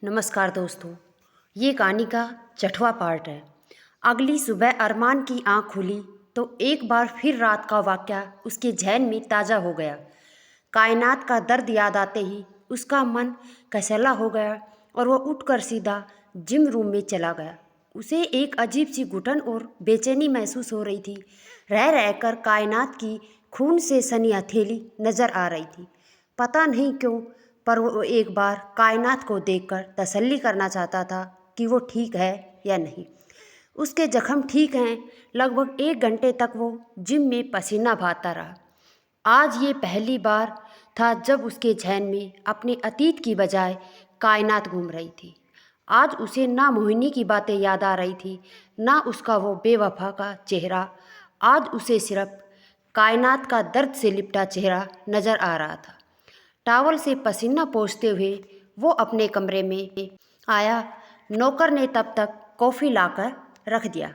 नमस्कार दोस्तों। ये कहानी का 6वां पार्ट है। अगली सुबह अरमान की आंख खुली तो एक बार फिर रात का वाक़या उसके ज़हन में ताज़ा हो गया। कायनात का दर्द याद आते ही उसका मन कसैला हो गया और वह उठकर सीधा जिम रूम में चला गया। उसे एक अजीब सी घुटन और बेचैनी महसूस हो रही थी। रह रहकर कायनात की खून से सनी हथेली नज़र आ रही थी। पता नहीं क्यों, पर वो एक बार कायनात को देखकर तसल्ली करना चाहता था कि वो ठीक है या नहीं। उसके जख्म ठीक हैं। लगभग 1 घंटे तक वो जिम में पसीना बहाता रहा। आज ये पहली बार था जब उसके ज़हन में अपने अतीत की बजाय कायनात घूम रही थी। आज उसे ना मोहिनी की बातें याद आ रही थी, ना उसका वो बेवफा का चेहरा। आज उसे सिर्फ कायनात का दर्द से लिपटा चेहरा नज़र आ रहा था। टॉवल से पसीना पोंछते हुए वो अपने कमरे में आया। नौकर ने तब तक कॉफ़ी लाकर रख दिया।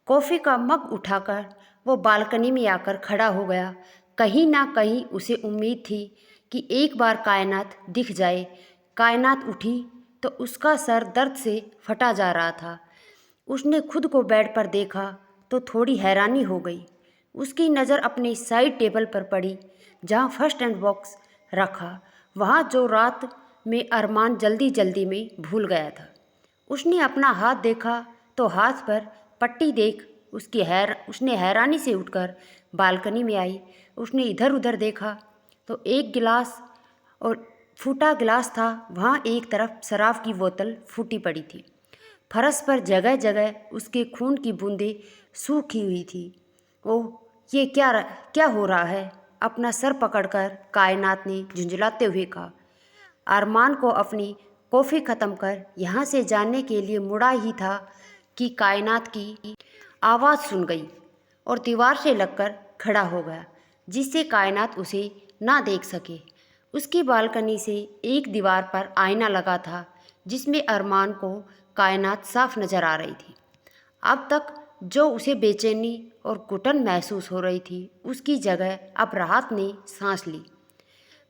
कॉफ़ी का मग उठाकर वो बालकनी में आकर खड़ा हो गया। कहीं ना कहीं उसे उम्मीद थी कि एक बार कायनात दिख जाए। कायनात उठी तो उसका सर दर्द से फटा जा रहा था। उसने खुद को बेड पर देखा तो थोड़ी हैरानी हो गई। उसकी नज़र अपने साइड टेबल पर पड़ी, जहाँ फर्स्ट एड बॉक्स रखा, वहाँ जो रात में अरमान जल्दी जल्दी में भूल गया था। उसने अपना हाथ देखा तो हाथ पर पट्टी देख उसने हैरानी से उठकर बालकनी में आई। उसने इधर उधर देखा तो एक गिलास और फूटा गिलास था। वहाँ एक तरफ शराब की बोतल फूटी पड़ी थी। फर्श पर जगह जगह उसके खून की बूंदें सूखी हुई थी। ओह, ये क्या हो रहा है? अपना सर पकड़कर कायनात ने झुंझलाते हुए कहा। अरमान को अपनी कॉफ़ी ख़त्म कर यहाँ से जाने के लिए मुड़ा ही था कि कायनात की आवाज़ सुन गई और दीवार से लगकर खड़ा हो गया, जिससे कायनात उसे ना देख सके। उसकी बालकनी से एक दीवार पर आईना लगा था, जिसमें अरमान को कायनात साफ नज़र आ रही थी। अब तक जो उसे बेचैनी और घुटन महसूस हो रही थी, उसकी जगह अब राहत ने सांस ली।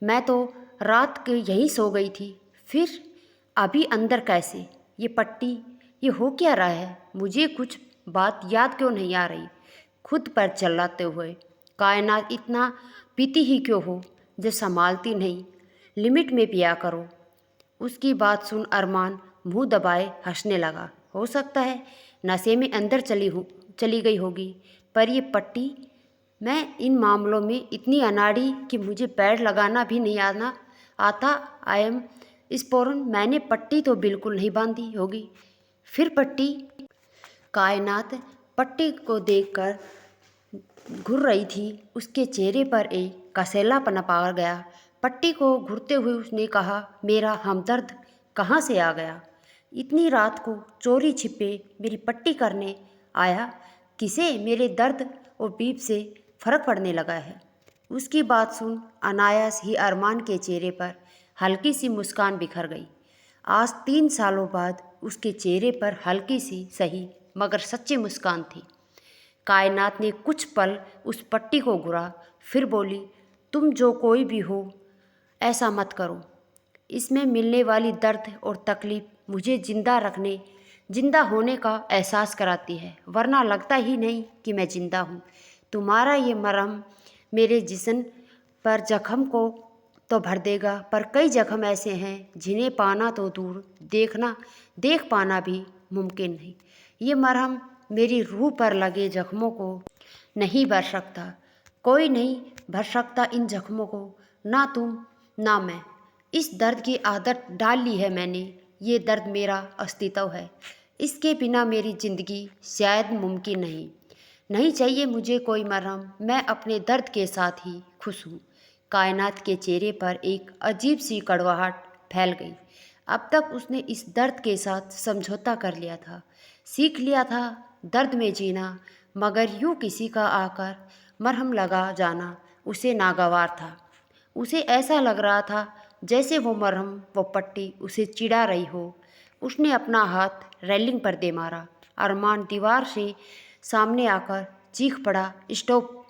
मैं तो रात के यहीं सो गई थी, फिर अभी अंदर कैसे? ये पट्टी, ये हो क्या रहा है? मुझे कुछ बात याद क्यों नहीं आ रही? खुद पर चिल्लाते हुए, कायनात इतना पीती ही क्यों हो जो संभालती नहीं? लिमिट में पिया करो। उसकी बात सुन अरमान मुंह दबाए हंसने लगा। हो सकता है नशे में अंदर चली गई होगी, पर ये पट्टी, मैं इन मामलों में इतनी अनाड़ी कि मुझे पैड लगाना भी नहीं आता। आई एम स्पोरन। मैंने पट्टी तो बिल्कुल नहीं बांधी होगी। फिर पट्टी? कायनात पट्टी को देखकर घूर रही थी। उसके चेहरे पर एक कसैलापन आ गया। पट्टी को घूरते हुए उसने कहा, मेरा हमदर्द कहाँ से आ गया? इतनी रात को चोरी छिपे मेरी पट्टी करने आया? किसे मेरे दर्द और पीप से फर्क पड़ने लगा है? उसकी बात सुन अनायास ही अरमान के चेहरे पर हल्की सी मुस्कान बिखर गई। आज 3 सालों बाद उसके चेहरे पर हल्की सी सही मगर सच्ची मुस्कान थी। कायनात ने कुछ पल उस पट्टी को घुरा, फिर बोली, तुम जो कोई भी हो, ऐसा मत करो। इसमें मिलने वाली दर्द और तकलीफ़ मुझे जिंदा होने का एहसास कराती है, वरना लगता ही नहीं कि मैं जिंदा हूँ। तुम्हारा ये मरहम मेरे जिस्म पर जख्म को तो भर देगा, पर कई जख्म ऐसे हैं जिन्हें पाना तो दूर, देख पाना भी मुमकिन नहीं। ये मरहम मेरी रूह पर लगे जख्मों को नहीं भर सकता। कोई नहीं भर सकता इन जख्मों को, ना तुम ना मैं। इस दर्द की आदत डाल ली है मैंने। ये दर्द मेरा अस्तित्व है। इसके बिना मेरी ज़िंदगी शायद मुमकिन नहीं चाहिए मुझे कोई मरहम। मैं अपने दर्द के साथ ही खुश हूँ। कायनात के चेहरे पर एक अजीब सी कड़वाहट फैल गई। अब तक उसने इस दर्द के साथ समझौता कर लिया था, सीख लिया था दर्द में जीना, मगर यूँ किसी का आकर मरहम लगा जाना उसे नागवार था। उसे ऐसा लग रहा था जैसे वो मरहम, वो पट्टी उसे चिढ़ा रही हो। उसने अपना हाथ रेलिंग पर दे मारा। अरमान दीवार से सामने आकर चीख पड़ा, stop,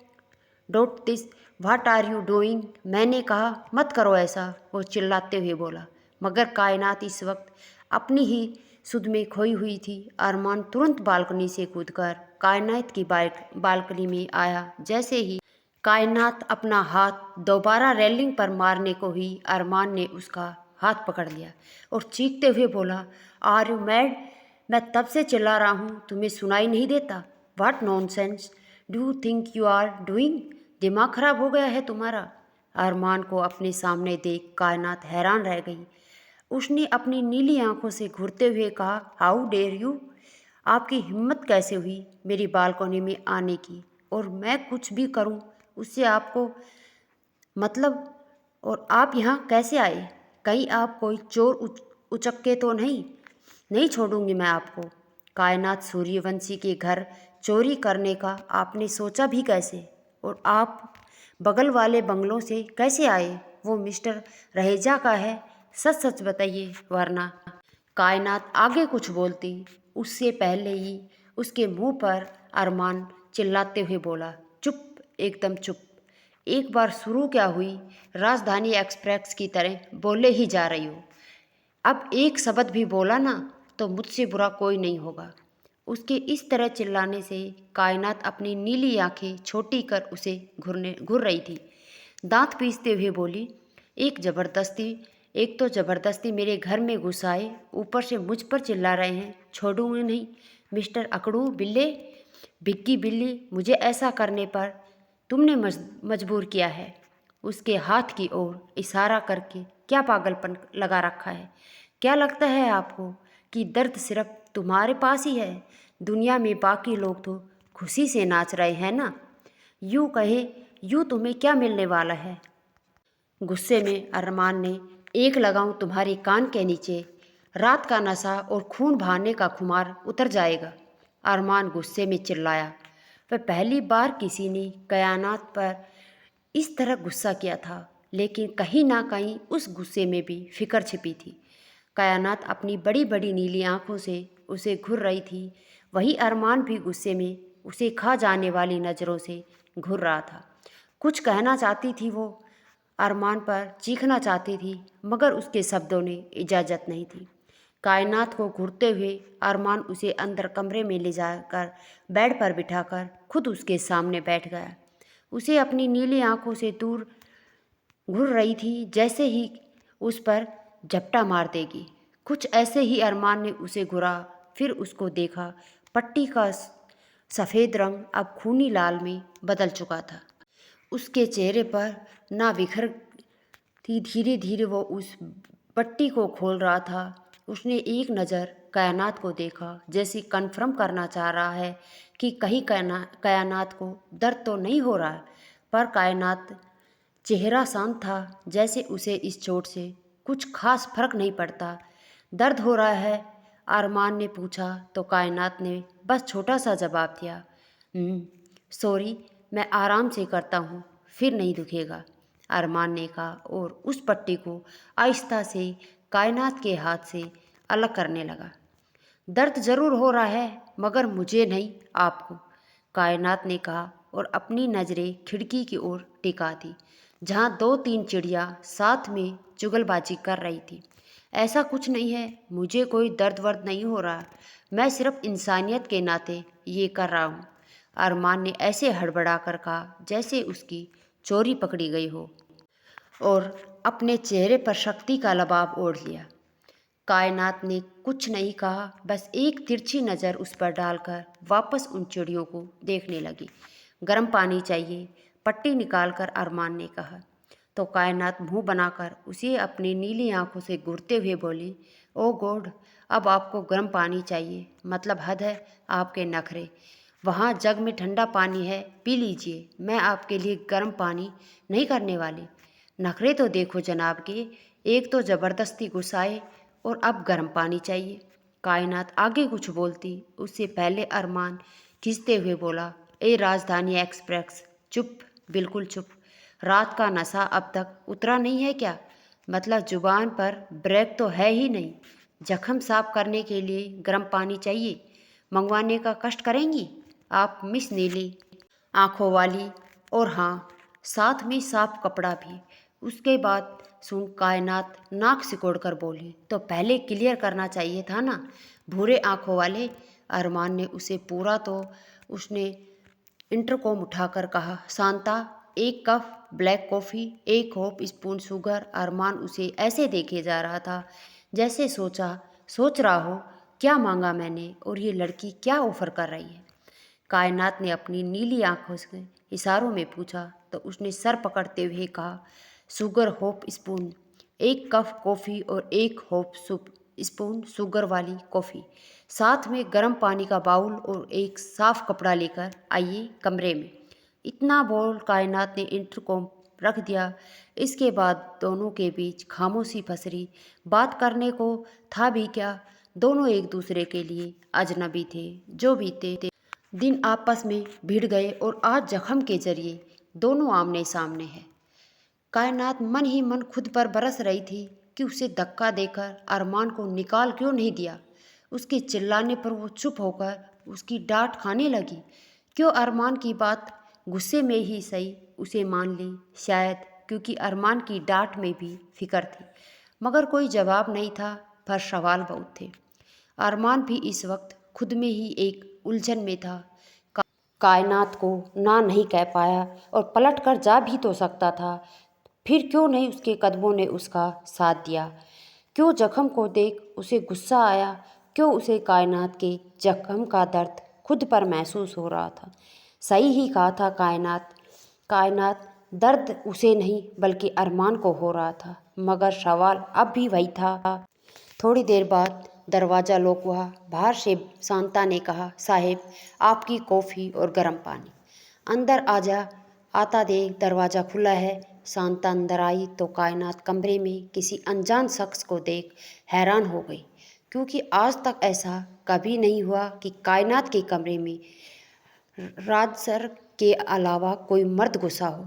don't this, what are you doing? मैंने कहा मत करो ऐसा, वो चिल्लाते हुए बोला। मगर कायनात इस वक्त अपनी ही सुध में खोई हुई थी। अरमान तुरंत बालकनी से कूदकर कायनात की बालकनी में आया। जैसे ही कायनात अपना हाथ दोबारा रेलिंग पर मारने को ही अरमान ने उसका हाथ पकड़ लिया और चीखते हुए बोला, आर यू मैड? मैं तब से चिल्ला रहा हूँ, तुम्हें सुनाई नहीं देता? What nonsense do you think you are doing? दिमाग खराब हो गया है तुम्हारा? अरमान को अपने सामने देख कायनात हैरान रह गई। उसने अपनी नीली आंखों से घूरते हुए कहा, हाउ डेयर यू? आपकी हिम्मत कैसे हुई मेरी बालकनी में आने की? और मैं कुछ भी करूं उससे आपको मतलब? और आप यहाँ कैसे आए? कहीं आप कोई चोर उचक्के तो नहीं? नहीं छोड़ूंगी मैं आपको। कायनात सूर्यवंशी के घर चोरी करने का आपने सोचा भी कैसे? और आप बगल वाले बंगलों से कैसे आए? वो मिस्टर रहेजा का है, सच सच बताइए, वरना। कायनात आगे कुछ बोलती उससे पहले ही उसके मुंह पर अरमान चिल्लाते हुए बोला, चुप, एकदम चुप। एक बार शुरू क्या हुई राजधानी एक्सप्रेस की तरह बोले ही जा रही हो। अब एक शब्द भी बोला ना तो मुझसे बुरा कोई नहीं होगा। उसके इस तरह चिल्लाने से कायनात अपनी नीली आंखें छोटी कर उसे घूर रही थी। दांत पीसते हुए बोली, एक तो ज़बरदस्ती मेरे घर में घुस आए, ऊपर से मुझ पर चिल्ला रहे हैं। छोड़ूंगी नहीं मिस्टर अकड़ू बिल्ले, बिग्गी बिल्ली, मुझे ऐसा करने पर तुमने मजबूर किया है। उसके हाथ की ओर इशारा करके क्या पागलपन लगा रखा है? क्या लगता है आपको कि दर्द सिर्फ तुम्हारे पास ही है? दुनिया में बाकी लोग तो खुशी से नाच रहे हैं ना। यूँ कहे यूँ तुम्हें क्या मिलने वाला है? गुस्से में अरमान ने, एक लगाऊं तुम्हारे कान के नीचे, रात का नशा और खून बहाने का खुमार उतर जाएगा। अरमान गुस्से में चिल्लाया। वह पहली बार किसी ने कयानात पर इस तरह गुस्सा किया था, लेकिन कहीं ना कहीं उस गुस्से में भी फिक्र छिपी थी। कायनात अपनी बड़ी बड़ी नीली आंखों से उसे घूर रही थी, वही अरमान भी गुस्से में उसे खा जाने वाली नज़रों से घूर रहा था। कुछ कहना चाहती थी वो, अरमान पर चीखना चाहती थी, मगर उसके शब्दों ने इजाज़त नहीं थी। कायनात को घूरते हुए अरमान उसे अंदर कमरे में ले जाकर बेड पर बिठाकर खुद उसके सामने बैठ गया। उसे अपनी नीली आंखों से दूर घूर रही थी, जैसे ही उस पर झपटा मार देगी। कुछ ऐसे ही अरमान ने उसे घुरा, फिर उसको देखा। पट्टी का सफ़ेद रंग अब खूनी लाल में बदल चुका था। उसके चेहरे पर ना विखर थी। धीरे धीरे वो उस पट्टी को खोल रहा था। उसने एक नज़र कायनात को देखा, जैसे कन्फर्म करना चाह रहा है कि कहीं कायनात को दर्द तो नहीं हो रहा। पर कायनात चेहरा शांत था, जैसे उसे इस चोट से कुछ खास फर्क नहीं पड़ता। दर्द हो रहा है? अरमान ने पूछा तो कायनात ने बस छोटा सा जवाब दिया, सॉरी, मैं आराम से करता हूँ, फिर नहीं दुखेगा। अरमान ने कहा और उस पट्टी को आहिस्ता से कायनात के हाथ से अलग करने लगा। दर्द ज़रूर हो रहा है, मगर मुझे नहीं, आपको, कायनात ने कहा और अपनी नज़रें खिड़की की ओर टिका दी, जहाँ दो तीन चिड़िया साथ में चुगलबाजी कर रही थी। ऐसा कुछ नहीं है, मुझे कोई दर्द वर्द नहीं हो रहा, मैं सिर्फ इंसानियत के नाते ये कर रहा हूँ। अरमान ने ऐसे हड़बड़ा कर कहा जैसे उसकी चोरी पकड़ी गई हो, और अपने चेहरे पर शक्ति का लबाब ओढ़ लिया। कायनात ने कुछ नहीं कहा, बस एक तिरछी नज़र उस पर डालकर वापस उन चिड़ियों को देखने लगी। गर्म पानी चाहिए, पट्टी निकालकर अरमान ने कहा तो कायनात मुंह बनाकर उसे अपनी नीली आंखों से घूरते हुए बोली, ओ गॉड, अब आपको गर्म पानी चाहिए? मतलब हद है आपके नखरे। वहाँ जग में ठंडा पानी है, पी लीजिए, मैं आपके लिए गर्म पानी नहीं करने वाली। नखरे तो देखो जनाब के, एक तो ज़बरदस्ती गुस्साए और अब गर्म पानी चाहिए। कायनात आगे कुछ बोलती उससे पहले अरमान खींचते हुए बोला, ए राजधानी एक्सप्रेस, चुप, बिल्कुल चुप। रात का नशा अब तक उतरा नहीं है क्या? मतलब जुबान पर ब्रेक तो है ही नहीं। जख्म साफ करने के लिए गर्म पानी चाहिए, मंगवाने का कष्ट करेंगी आप मिस नीली आँखों वाली? और हाँ, साथ में साफ कपड़ा भी। उसके बाद सुन कायनात नाक सिकोड़कर बोली, तो पहले क्लियर करना चाहिए था ना, भूरे आंखों वाले। अरमान ने उसे पूरा तो उसने इंटरकॉम उठाकर कहा, शांता, एक कप ब्लैक कॉफ़ी, एक होप स्पून शुगर। अरमान उसे ऐसे देखे जा रहा था जैसे सोच रहा हो, क्या मांगा मैंने और ये लड़की क्या ऑफर कर रही है। कायनात ने अपनी नीली आंखों से इशारों में पूछा तो उसने सर पकड़ते हुए कहा, शुगर होप स्पून, एक कप कॉफ़ी और एक होप स्पून शुगर वाली कॉफ़ी, साथ में गर्म पानी का बाउल और एक साफ कपड़ा लेकर आइए कमरे में। इतना बोल कायनात ने इंटरकॉम रख दिया। इसके बाद दोनों के बीच खामोशी फसरी। बात करने को था भी क्या, दोनों एक दूसरे के लिए अजनबी थे। जो बीते दिन आपस में भिड़ गए और आज जख्म के जरिए दोनों आमने सामने हैं। कायनात मन ही मन खुद पर बरस रही थी कि उसे धक्का देकर अरमान को निकाल क्यों नहीं दिया। उसके चिल्लाने पर वो चुप होकर उसकी डांट खाने लगी। क्यों अरमान की बात गुस्से में ही सही उसे मान ली, शायद क्योंकि अरमान की डांट में भी फिक्र थी। मगर कोई जवाब नहीं था, पर सवाल बहुत थे। अरमान भी इस वक्त खुद में ही एक उलझन में था। कायनात को ना नहीं कह पाया और पलट कर जा भी तो सकता था, फिर क्यों नहीं उसके कदमों ने उसका साथ दिया। क्यों जख्म को देख उसे गुस्सा आया, क्यों उसे कायनात के जख्म का दर्द खुद पर महसूस हो रहा था। सही ही कहा था कायनात दर्द उसे नहीं बल्कि अरमान को हो रहा था। मगर सवाल अब भी वही था। थोड़ी देर बाद दरवाज़ा लॉक हुआ। बाहर से शांता ने कहा, साहेब, आपकी कॉफ़ी और गर्म पानी। अंदर आजा। आता देख दरवाज़ा खुला है। शांता अंदर आई तो कायनात कमरे में किसी अनजान शख्स को देख हैरान हो गई, क्योंकि आज तक ऐसा कभी नहीं हुआ कि कायनात के कमरे में राज सर के अलावा कोई मर्द घुसा हो।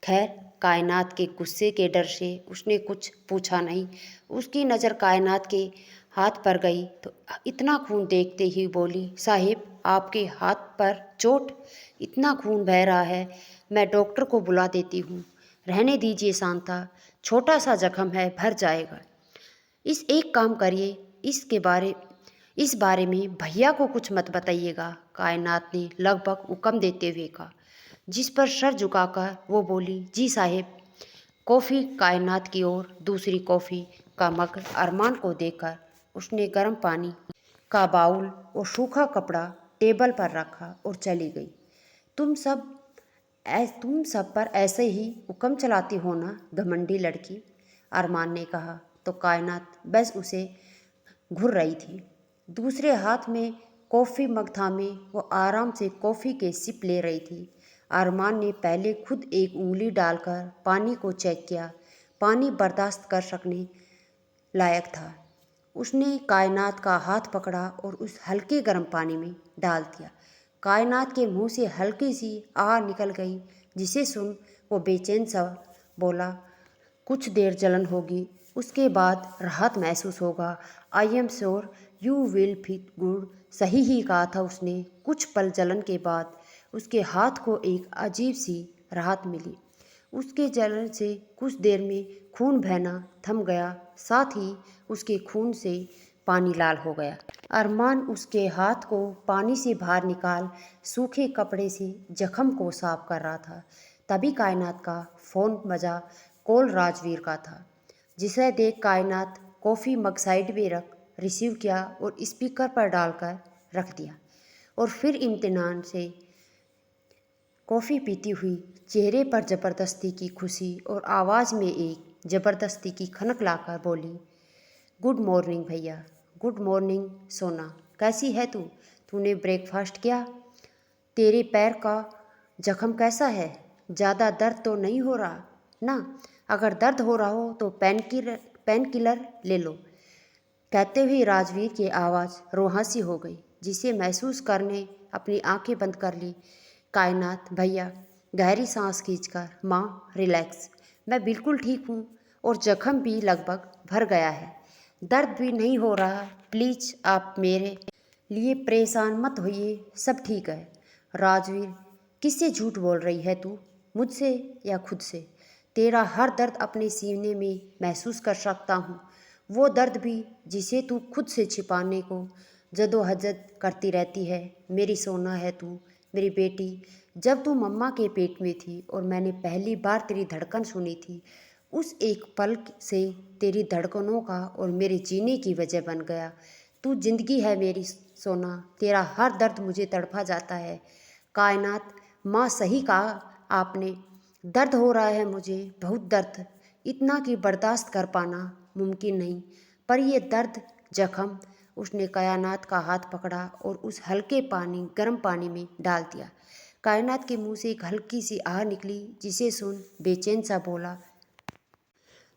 खैर, कायनात के गुस्से के डर से उसने कुछ पूछा नहीं। उसकी नज़र कायनात के हाथ पर गई तो इतना खून देखते ही बोली, साहिब, आपके हाथ पर चोट, इतना खून बह रहा है, मैं डॉक्टर को बुला देती हूँ। रहने दीजिए शांता, छोटा सा जख्म है, भर जाएगा। इस एक काम करिए, इस बारे में भैया को कुछ मत बताइएगा, कायनात ने लगभग हुक्म देते हुए कहा, जिस पर सर झुकाकर वो बोली, जी साहिब। कॉफ़ी कायनात की ओर दूसरी कॉफ़ी का मग अरमान को देकर उसने गर्म पानी का बाउल और सूखा कपड़ा टेबल पर रखा और चली गई। तुम सब पर ऐसे ही हुक्म चलाती हो ना, घमंडी लड़की, अरमान ने कहा तो कायनात बस उसे घूर रही थी। दूसरे हाथ में कॉफ़ी मग थामे वो आराम से कॉफ़ी के सिप ले रही थी। अरमान ने पहले खुद एक उंगली डालकर पानी को चेक किया। पानी बर्दाश्त कर सकने लायक था। उसने कायनात का हाथ पकड़ा और उस हल्के गर्म पानी में डाल दिया। कायनात के मुंह से हल्की सी आह निकल गई, जिसे सुन वो बेचैन सा बोला, कुछ देर जलन होगी, उसके बाद राहत महसूस होगा। I am sure you will feel good. सही ही कहा था उसने। कुछ पल जलन के बाद उसके हाथ को एक अजीब सी राहत मिली। उसके जलन से कुछ देर में खून बहना थम गया, साथ ही उसके खून से पानी लाल हो गया। अरमान उसके हाथ को पानी से बाहर निकाल सूखे कपड़े से जख्म को साफ कर रहा था। तभी कायनात का फ़ोन बजा। कॉल राजवीर का था, जिसे देख कायनात कॉफ़ी मग साइड में रख रिसीव किया और स्पीकर पर डालकर रख दिया, और फिर इम्तिनान से कॉफ़ी पीती हुई चेहरे पर ज़बरदस्ती की खुशी और आवाज़ में एक ज़बरदस्ती की खनक लाकर बोली, गुड मॉर्निंग भैया। गुड मॉर्निंग सोना, कैसी है तू? तूने ब्रेकफास्ट किया? तेरे पैर का जख्म कैसा है? ज़्यादा दर्द तो नहीं हो रहा ना? अगर दर्द हो रहा हो तो पेन किलर ले लो। कहते हुए राजवीर की आवाज़ रोहासी हो गई, जिसे महसूस करने अपनी आंखें बंद कर ली। कायनात भैया गहरी सांस खींचकर, माँ रिलैक्स, मैं बिल्कुल ठीक हूँ और जख्म भी लगभग भर गया है, दर्द भी नहीं हो रहा। प्लीज़ आप मेरे लिए परेशान मत होइए, सब ठीक है। राजवीर, किससे झूठ बोल रही है तू? मुझसे या खुद से? तेरा हर दर्द अपने सीने में महसूस कर सकता हूँ, वो दर्द भी जिसे तू खुद से छिपाने को जद्दोजहद करती रहती है। मेरी सोना है तू, मेरी बेटी। जब तू मम्मा के पेट में थी और मैंने पहली बार तेरी धड़कन सुनी थी, उस एक पल से तेरी धड़कनों का और मेरे जीने की वजह बन गया। तू जिंदगी है मेरी सोना, तेरा हर दर्द मुझे तड़पा जाता है। कायनात माँ, सही कहा आपने, दर्द हो रहा है मुझे, बहुत दर्द, इतना कि बर्दाश्त कर पाना मुमकिन नहीं। पर ये दर्द जख्म। उसने कायनात का हाथ पकड़ा और उस हल्के पानी, गर्म पानी में डाल दिया। कायनात के मुंह से एक हल्की सी आह निकली, जिसे सुन बेचैन सा बोला।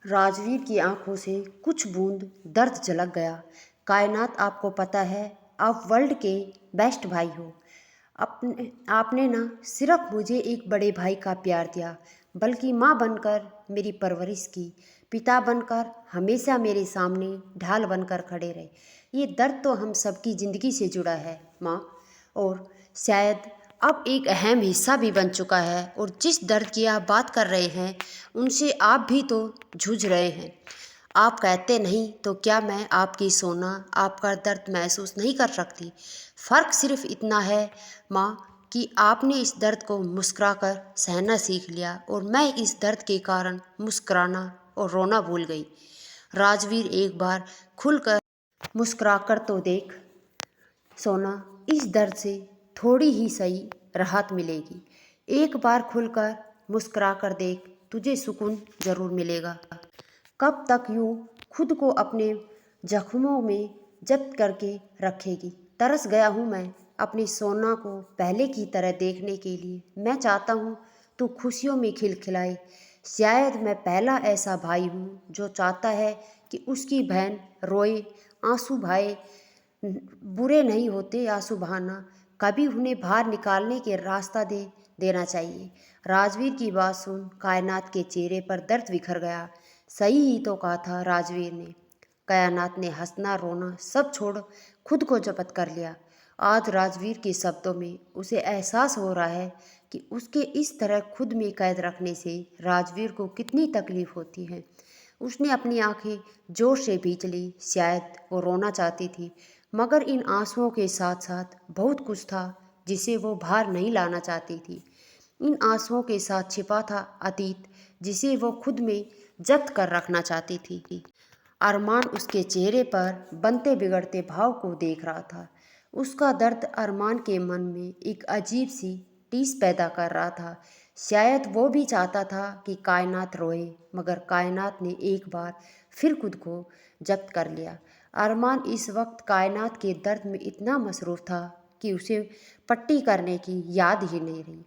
राजवीर की आंखों से कुछ बूंद दर्द झलक गया। कायनात, आपको पता है, आप वर्ल्ड के बेस्ट भाई हो। आपने ना सिर्फ मुझे एक बड़े भाई का प्यार दिया, बल्कि माँ बनकर मेरी परवरिश की, पिता बनकर हमेशा मेरे सामने ढाल बनकर खड़े रहे। ये दर्द तो हम सबकी ज़िंदगी से जुड़ा है माँ, और शायद अब एक अहम हिस्सा भी बन चुका है। और जिस दर्द की आप बात कर रहे हैं, उनसे आप भी तो जूझ रहे हैं। आप कहते नहीं तो क्या मैं आपकी सोना, आपका दर्द महसूस नहीं कर सकती? फ़र्क सिर्फ इतना है माँ कि आपने इस दर्द को मुस्कुराकर सहना सीख लिया, और मैं इस दर्द के कारण मुस्कुराना और रोना भूल गई। राजवीर, एक बार खुलकर मुस्कुराकर तो देख सोना, इस दर्द से थोड़ी ही सही राहत मिलेगी। एक बार खुलकर मुस्कुराकर देख, तुझे सुकून ज़रूर मिलेगा। कब तक यूँ खुद को अपने जख्मों में जब्त करके रखेगी? तरस गया हूँ मैं अपनी सोना को पहले की तरह देखने के लिए। मैं चाहता हूँ तू खुशियों में खिलखिलाए। शायद मैं पहला ऐसा भाई हूँ जो चाहता है कि उसकी बहन रोए, आंसू बहाए। बुरे नहीं होते आंसू बहाना, कभी उन्हें बाहर निकालने के रास्ता दे देना चाहिए। राजवीर की बात सुन कायनात के चेहरे पर दर्द बिखर गया। सही ही तो कहा था राजवीर ने। कायनात ने हंसना रोना सब छोड़ खुद को जब्त कर लिया। आज राजवीर के शब्दों में उसे एहसास हो रहा है कि उसके इस तरह खुद में कैद रखने से राजवीर को कितनी तकलीफ होती है। उसने अपनी आंखें जोर से भींच ली। शायद वो रोना चाहती थी, मगर इन आंसुओं के साथ साथ बहुत कुछ था जिसे वो बाहर नहीं लाना चाहती थी। इन आंसुओं के साथ छिपा था अतीत, जिसे वो खुद में जब्त कर रखना चाहती थी। अरमान उसके चेहरे पर बनते बिगड़ते भाव को देख रहा था। उसका दर्द अरमान के मन में एक अजीब सी टीस पैदा कर रहा था। शायद वो भी चाहता था कि कायनात रोए, मगर कायनात ने एक बार फिर खुद को जब्त कर लिया। अरमान इस वक्त कायनात के दर्द में इतना मसरूफ़ था कि उसे पट्टी करने की याद ही नहीं रही।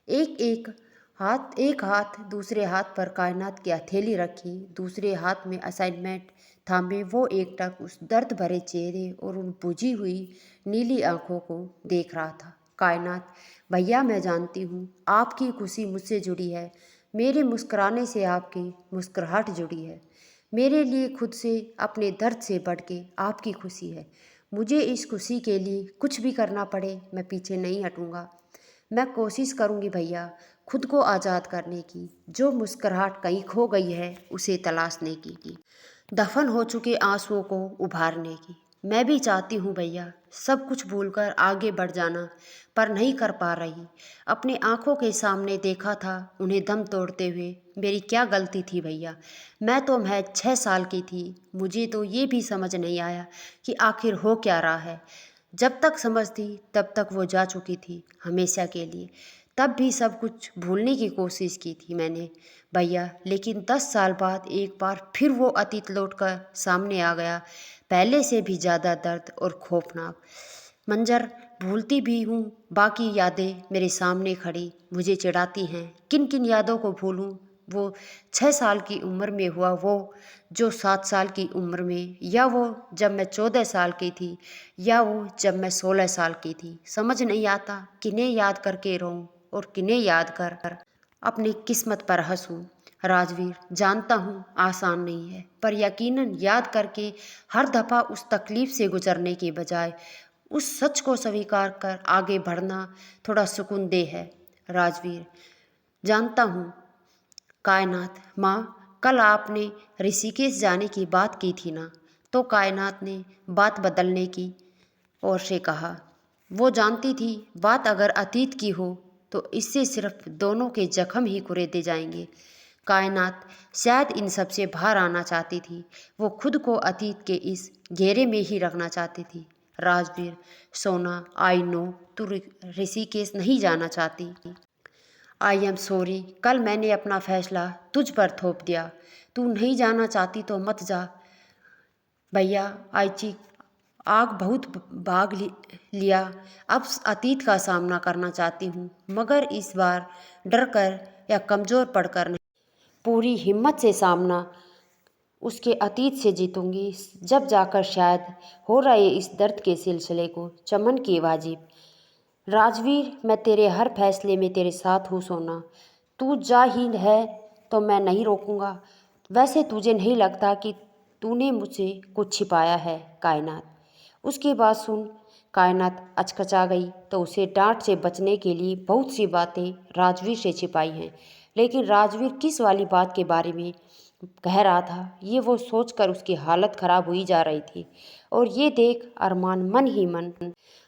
एक हाथ दूसरे हाथ पर कायनात की हथेली रखी, दूसरे हाथ में असाइनमेंट थामे वो एकटक उस दर्द भरे चेहरे और उन बुझी हुई नीली आंखों को देख रहा था। कायनात, भैया, मैं जानती हूँ आपकी खुशी मुझसे जुड़ी है। मेरे मुस्कुराने से आपकी मुस्कुराहट जुड़ी है। मेरे लिए खुद से, अपने दर्द से बढ़ के आपकी खुशी है। मुझे इस खुशी के लिए कुछ भी करना पड़े, मैं पीछे नहीं हटूँगा। मैं कोशिश करूँगी भैया, खुद को आज़ाद करने की, जो मुस्कुराहट कहीं खो गई है उसे तलाशने की, दफन हो चुके आंसुओं को उभारने की। मैं भी चाहती हूँ भैया, सब कुछ भूलकर आगे बढ़ जाना, पर नहीं कर पा रही। अपने आंखों के सामने देखा था उन्हें दम तोड़ते हुए। मेरी क्या गलती थी भैया? मैं तो महज 6 साल की थी। मुझे तो ये भी समझ नहीं आया कि आखिर हो क्या रहा है। जब तक समझ थी तब तक वो जा चुकी थी हमेशा के लिए। तब भी सब कुछ भूलने की कोशिश की थी मैंने भैया, लेकिन 10 साल बाद एक बार फिर वो अतीत लौटकर सामने आ गया, पहले से भी ज़्यादा दर्द और खौफनाक मंजर। भूलती भी हूँ, बाकी यादें मेरे सामने खड़ी मुझे चिढ़ाती हैं। किन किन यादों को भूलूँ? वो 6 साल की उम्र में हुआ वो जो 7 साल की उम्र में, या वो जब मैं 14 साल की थी, या वो जब मैं 16 साल की थी। समझ नहीं आता किन्हें याद करके रोऊं और किन्हें याद कर अपनी किस्मत पर हंसूं। राजवीर, जानता हूँ आसान नहीं है, पर यकीनन याद करके हर दफ़ा उस तकलीफ़ से गुजरने के बजाय उस सच को स्वीकार कर आगे बढ़ना थोड़ा सुकून दे है। राजवीर, जानता हूँ कायनात, माँ कल आपने ऋषिकेश जाने की बात की थी ना। तो कायनात ने बात बदलने की ओर से कहा। वो जानती थी बात अगर अतीत की हो तो इससे सिर्फ दोनों के जख्म ही कुरेदे जाएंगे। कायनात शायद इन सब से बाहर आना चाहती थी। वो खुद को अतीत के इस घेरे में ही रखना चाहती थी। राजवीर, सोना, आई नो तू ऋषिकेश नहीं जाना चाहती। आई एम सॉरी, कल मैंने अपना फैसला तुझ पर थोप दिया। तू नहीं जाना चाहती तो मत जा। भैया, आईची आग बहुत लिया। अब अतीत का सामना करना चाहती हूँ, मगर इस बार डर कर या कमज़ोर पड़कर नहीं, पूरी हिम्मत से सामना उसके अतीत से जीतूंगी। जब जाकर शायद हो रहे इस दर्द के सिलसिले को चमन की वाजिब। राजवीर, मैं तेरे हर फैसले में तेरे साथ हूँ सोना। तू जा ही है तो मैं नहीं रोकूंगा। वैसे तुझे नहीं लगता कि तूने मुझसे कुछ छिपाया है कायनात? उसकी बात सुन कायनात अचकचा गई तो उसे डांट से बचने के लिए बहुत सी बातें राजवीर से छिपाई हैं, लेकिन राजवीर किस वाली बात के बारे में कह रहा था ये वो सोचकर उसकी हालत खराब हुई जा रही थी। और ये देख अरमान मन ही मन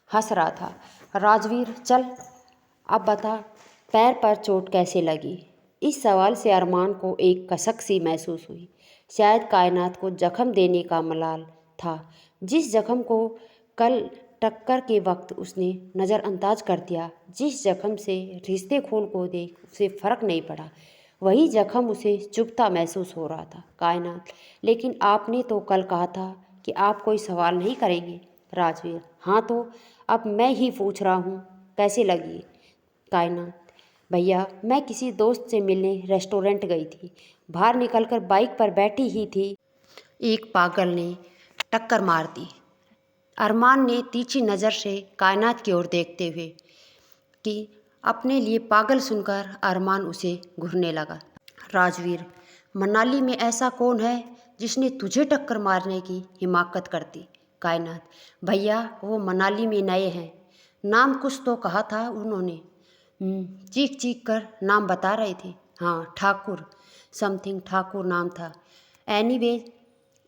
हंस रहा था। राजवीर, चल अब बता, पैर पर चोट कैसे लगी? इस सवाल से अरमान को एक कसक सी महसूस हुई। शायद कायनात को जख्म देने का मलाल था। जिस जख्म को कल टक्कर के वक्त उसने नज़रअंदाज कर दिया, जिस जख्म से रिश्ते खून को देख उसे फर्क नहीं पड़ा, वही जख्म उसे चुभता महसूस हो रहा था। कायनात, लेकिन आपने तो कल कहा था कि आप कोई सवाल नहीं करेंगे। राजवीर, हाँ तो अब मैं ही पूछ रहा हूँ, कैसे लगी? कायनात, भैया मैं किसी दोस्त से मिलने रेस्टोरेंट गई थी। बाहर निकलकर बाइक पर बैठी ही थी, एक पागल ने टक्कर मार दी। अरमान ने तीखी नज़र से कायनात की ओर देखते हुए कि अपने लिए पागल सुनकर अरमान उसे घूरने लगा। राजवीर, मनाली में ऐसा कौन है जिसने तुझे टक्कर मारने की हिमाकत कर दी? कायनात, भैया वो मनाली में नए हैं, नाम कुछ तो कहा था उन्होंने। चीख चीख कर नाम बता रहे थे। हाँ, ठाकुर, समथिंग ठाकुर नाम था। एनीवे,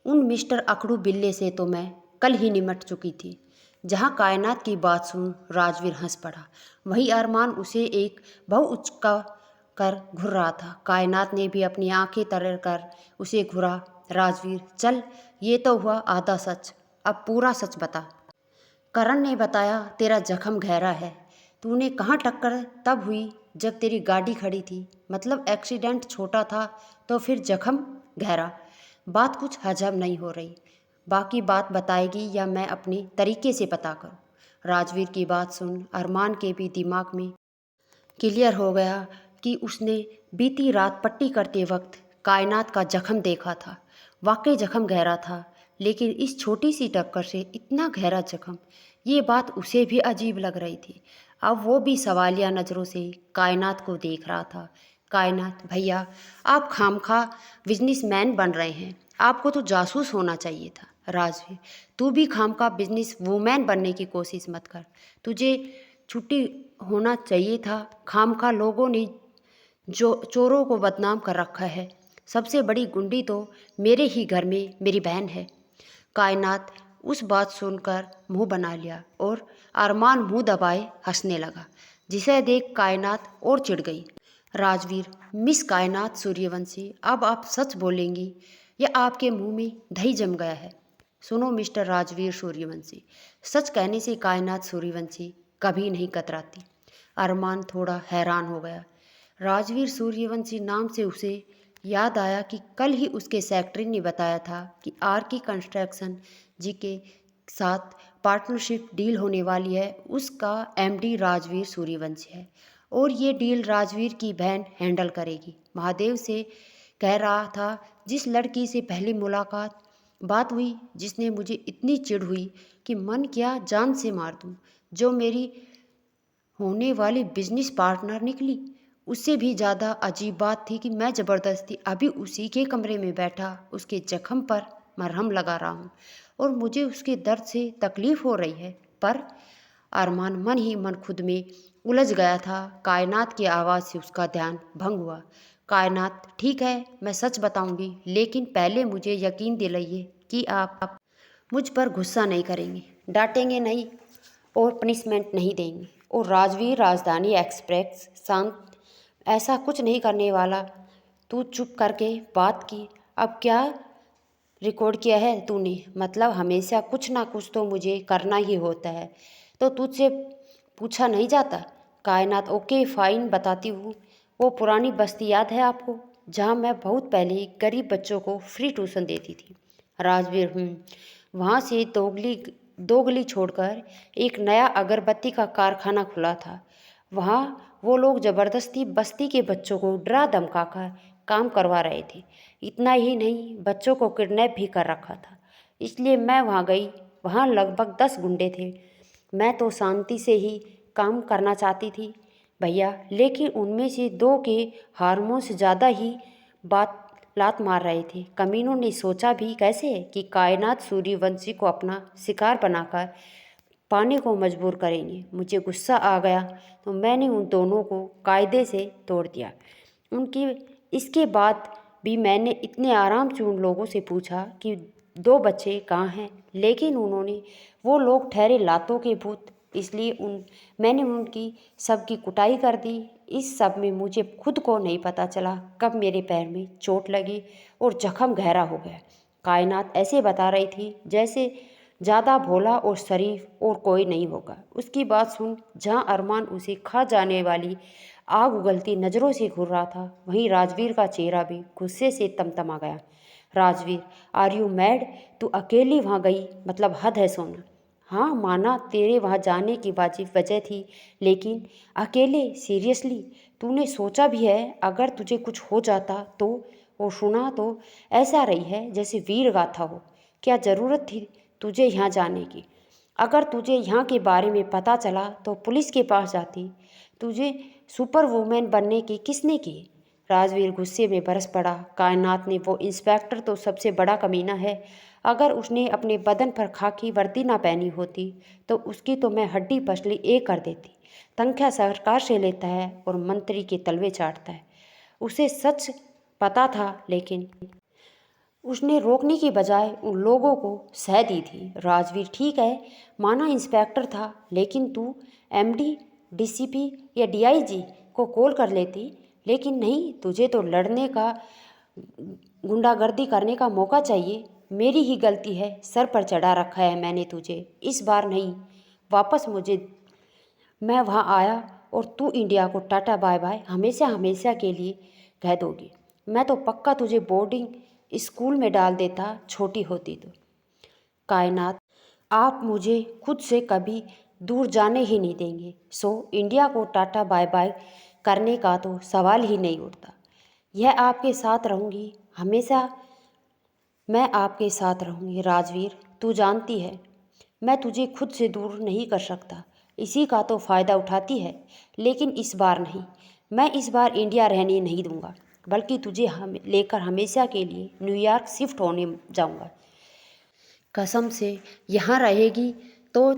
उन मिस्टर अकड़ू बिल्ले से तो मैं कल ही निमट चुकी थी। जहाँ कायनात की बात सुन राजवीर हंस पड़ा, वही अरमान उसे एक बहु उचका कर घुर रहा था। कायनात ने भी अपनी आंखें तर कर उसे घुरा। राजवीर, चल ये तो हुआ आधा सच, अब पूरा सच बता। करण ने बताया तेरा जख्म गहरा है। तूने कहाँ टक्कर तब हुई जब तेरी गाड़ी खड़ी थी, मतलब एक्सीडेंट छोटा था तो फिर जख्म गहरा। बात कुछ हजम नहीं हो रही। बाकी बात बताएगी या मैं अपने तरीके से पता करूं? राजवीर की बात सुन अरमान के भी दिमाग में क्लियर हो गया कि उसने बीती रात पट्टी करते वक्त कायनात का जख्म देखा था। वाकई जख्म गहरा था, लेकिन इस छोटी सी टक्कर से इतना गहरा जख्म, ये बात उसे भी अजीब लग रही थी। अब वो भी सवालिया नज़रों से कायनात को देख रहा था। कायनात, भैया आप खामखा बिजनेसमैन बन रहे हैं, आपको तो जासूस होना चाहिए था। राजवीर, तू भी खामखा बिजनेस वूमेन बनने की कोशिश मत कर। तुझे छुट्टी होना चाहिए था। खामखा लोगों ने जो चोरों को बदनाम कर रखा है। सबसे बड़ी गुंडी तो मेरे ही घर में मेरी बहन है। कायनात उस बात सुनकर मुंह बना लिया और अरमान मुंह दबाए हंसने लगा, जिसे देख कायनात और चिढ़ गई। राजवीर, मिस कायनात सूर्यवंशी, अब आप सच बोलेंगी या आपके मुंह में दही जम गया है? सुनो मिस्टर राजवीर सूर्यवंशी, सच कहने से कायनात सूर्यवंशी कभी नहीं कतराती। अरमान थोड़ा हैरान हो गया। राजवीर सूर्यवंशी नाम से उसे याद आया कि कल ही उसके सेक्रेटरी ने बताया था कि आर की कंस्ट्रक्शन जी के साथ पार्टनरशिप डील होने वाली है। उसका एमडी राजवीर सूर्यवंशी है और ये डील राजवीर की बहन हैंडल करेगी। महादेव से कह रहा था जिस लड़की से पहली मुलाकात बात हुई, जिसने मुझे इतनी चिढ़ हुई कि मन किया जान से मार दूं, जो मेरी होने वाली बिजनेस पार्टनर निकली, उससे भी ज़्यादा अजीब बात थी कि मैं ज़बरदस्ती अभी उसी के कमरे में बैठा उसके जख्म पर मरहम लगा रहा हूँ और मुझे उसके दर्द से तकलीफ़ हो रही है। पर अरमान मन ही मन खुद में उलझ गया था। कायनात की आवाज़ से उसका ध्यान भंग हुआ। कायनात, ठीक है, मैं सच बताऊंगी, लेकिन पहले मुझे यकीन दिलाइए कि आप मुझ पर गुस्सा नहीं करेंगे, डांटेंगे नहीं और पनिशमेंट नहीं देंगे। और राजवीर, राजधानी एक्सप्रेस शांत, ऐसा कुछ नहीं करने वाला। तू चुप करके बात की। अब क्या रिकॉर्ड किया है तूने? मतलब हमेशा कुछ ना कुछ तो मुझे करना ही होता है, तो तुझसे पूछा नहीं जाता? कायनात, ओके फाइन, बताती हूँ। वो पुरानी बस्ती याद है आपको, जहाँ मैं बहुत पहले गरीब बच्चों को फ्री ट्यूशन देती थी? राजवीर, वहाँ से दो गली छोड़कर एक नया अगरबत्ती का कारखाना खुला था। वहाँ वो लोग ज़बरदस्ती बस्ती के बच्चों को डरा धमकाकर काम करवा रहे थे। इतना ही नहीं, बच्चों को किडनैप भी कर रखा था। इसलिए मैं वहाँ गई। वहाँ लगभग 10 गुंडे थे। मैं तो शांति से ही काम करना चाहती थी भैया, लेकिन उनमें से 2 के हार्मोन से ज़्यादा ही बात लात मार रहे थे। कमीनों ने सोचा भी कैसे कि कायनात सूर्यवंशी को अपना शिकार बनाकर पाने को मजबूर करेंगे। मुझे गुस्सा आ गया तो मैंने उन दोनों को कायदे से तोड़ दिया। उनकी इसके बाद भी मैंने इतने आराम से उन लोगों से पूछा कि 2 बच्चे कहाँ हैं, लेकिन उन्होंने वो लोग ठहरे लातों के भूत। इसलिए मैंने उनकी सबकी कुटाई कर दी। इस सब में मुझे खुद को नहीं पता चला कब मेरे पैर में चोट लगी और जख्म गहरा हो गया। कायनात ऐसे बता रही थी जैसे ज़्यादा भोला और शरीफ और कोई नहीं होगा। उसकी बात सुन, जहाँ अरमान उसे खा जाने वाली आग उगलती नज़रों से घूर रहा था, वहीं राजवीर का चेहरा भी गुस्से से तमतमा गया। Rajveer, are you mad? तू अकेली वहाँ गई, मतलब हद है सोना। हाँ माना तेरे वहाँ जाने की वाजिब वजह थी, लेकिन अकेले? सीरियसली? तूने सोचा भी है अगर तुझे कुछ हो जाता तो? और सुना तो ऐसा रही है जैसे वीर गाथा हो। क्या ज़रूरत थी तुझे यहाँ जाने की? अगर तुझे यहाँ के बारे में पता चला तो पुलिस के पास जाती। तुझे सुपर वुमेन बनने की किसने की? राजवीर गुस्से में बरस पड़ा। कायनात ने, वो इंस्पेक्टर तो सबसे बड़ा कमीना है। अगर उसने अपने बदन पर खाकी वर्दी ना पहनी होती तो उसकी तो मैं हड्डी पसली एक कर देती। तनख्वाह सरकार से लेता है और मंत्री के तलवे चाटता है। उसे सच पता था, लेकिन उसने रोकने की बजाय उन लोगों को सह दी थी। राजवीर, ठीक है माना इंस्पेक्टर था, लेकिन तू एमडी, डीसीपी या डीआईजी को कॉल कर लेती। लेकिन नहीं, तुझे तो लड़ने का, गुंडागर्दी करने का मौका चाहिए। मेरी ही गलती है, सर पर चढ़ा रखा है मैंने तुझे। इस बार नहीं, वापस मुझे, मैं वहाँ आया और तू इंडिया को टाटा बाय बाय हमेशा हमेशा के लिए कह दोगी। मैं तो पक्का तुझे बोर्डिंग स्कूल में डाल देता छोटी होती तो। कायनात, आप मुझे खुद से कभी दूर जाने ही नहीं देंगे, सो इंडिया को टाटा बाय बाय करने का तो सवाल ही नहीं उठता। यह आपके साथ रहूँगी हमेशा, मैं आपके साथ रहूँगी। राजवीर, तू जानती है मैं तुझे खुद से दूर नहीं कर सकता, इसी का तो फ़ायदा उठाती है। लेकिन इस बार नहीं, मैं इस बार इंडिया रहने नहीं दूंगा, बल्कि तुझे हम लेकर हमेशा के लिए न्यूयॉर्क शिफ्ट होने जाऊंगा। कसम से, यहाँ रहेगी तो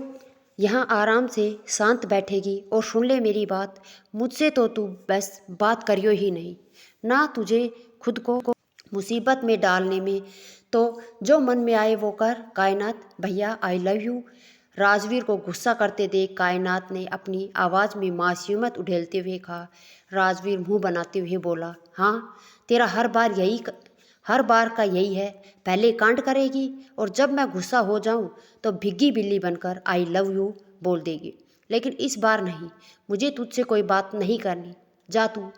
यहाँ आराम से शांत बैठेगी और सुन ले मेरी बात। मुझसे तो तू बस बात करियो ही नहीं, ना तुझे खुद को मुसीबत में डालने में, तो जो मन में आए वो कर। कायनात, भैया आई लव यू। राजवीर को गुस्सा करते देख कायनात ने अपनी आवाज़ में मासूमियत उड़ेलते हुए कहा। राजवीर मुंह बनाते हुए बोला, हाँ तेरा हर बार का यही है, पहले कांड करेगी और जब मैं गुस्सा हो जाऊं तो भिग्गी बिल्ली बनकर आई लव यू बोल देगी। लेकिन इस बार नहीं, मुझे तुझसे कोई बात नहीं करनी। जा तू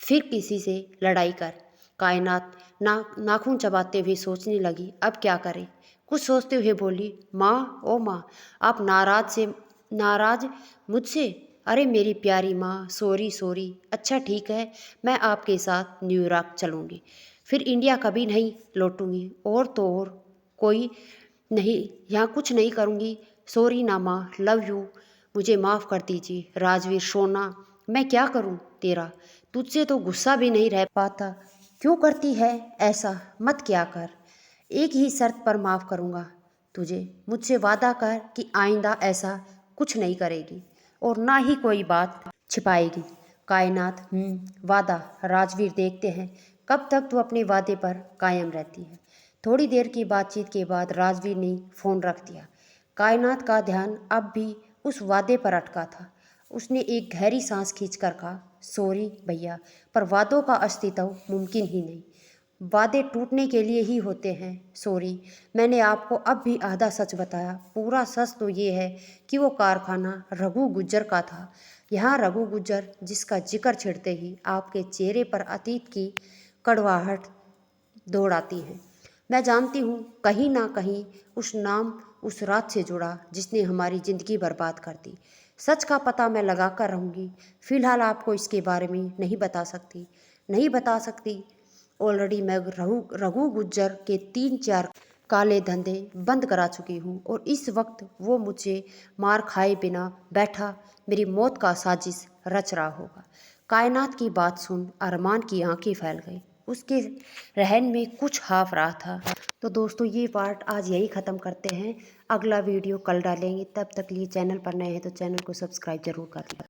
फिर किसी से लड़ाई कर। कायनात नाखून चबाते हुए सोचने लगी, अब क्या करे। कुछ सोचते हुए बोली, माँ, ओ माँ, आप नाराज मुझसे? अरे मेरी प्यारी माँ, सॉरी सॉरी। अच्छा ठीक है, मैं आपके साथ न्यूयॉर्क चलूँगी, फिर इंडिया कभी नहीं लौटूंगी। और तो और कोई नहीं, यहाँ कुछ नहीं करूँगी। सॉरी ना माँ, लव यू, मुझे माफ़ कर दीजिए। राजवीर, सोना मैं क्या करूँ तेरा, तुझसे तो गुस्सा भी नहीं रह पाता। क्यों करती है ऐसा? मत क्या कर। एक ही शर्त पर माफ़ करूँगा तुझे, मुझसे वादा कर कि आइंदा ऐसा कुछ नहीं करेगी और ना ही कोई बात छिपाएगी। कायनात वादा। राजवीर देखते हैं कब तक तू अपने वादे पर कायम रहती है। थोड़ी देर की बातचीत के बाद राजवीर ने फ़ोन रख दिया। कायनात का ध्यान अब भी उस वादे पर अटका था। उसने एक गहरी सांस खींचकर कहा, सॉरी भैया, पर वादों का अस्तित्व मुमकिन ही नहीं। वादे टूटने के लिए ही होते हैं। सॉरी, मैंने आपको अब भी आधा सच बताया। पूरा सच तो ये है कि वो कारखाना रघु गुज्जर का था। यहाँ रघु गुज्जर जिसका जिक्र छिड़ते ही आपके चेहरे पर अतीत की कड़वाहट दौड़ आती है। मैं जानती हूँ कहीं ना कहीं उस नाम उस रात से जुड़ा जिसने हमारी ज़िंदगी बर्बाद कर दी। सच का पता मैं लगा कर रहूँगी। फ़िलहाल आपको इसके बारे में नहीं बता सकती। ऑलरेडी मैं रघु गुज्जर के 3-4 काले धंधे बंद करा चुकी हूँ और इस वक्त वो मुझे मार खाए बिना बैठा मेरी मौत का साजिश रच रहा होगा। कायनात की बात सुन अरमान की आंखें फैल गई। उसके रहन में कुछ हाफ रहा था। तो दोस्तों ये पार्ट आज यही ख़त्म करते हैं। अगला वीडियो कल डालेंगे। तब तक लिए चैनल पर नए हैं तो चैनल को सब्सक्राइब जरूर कर लें।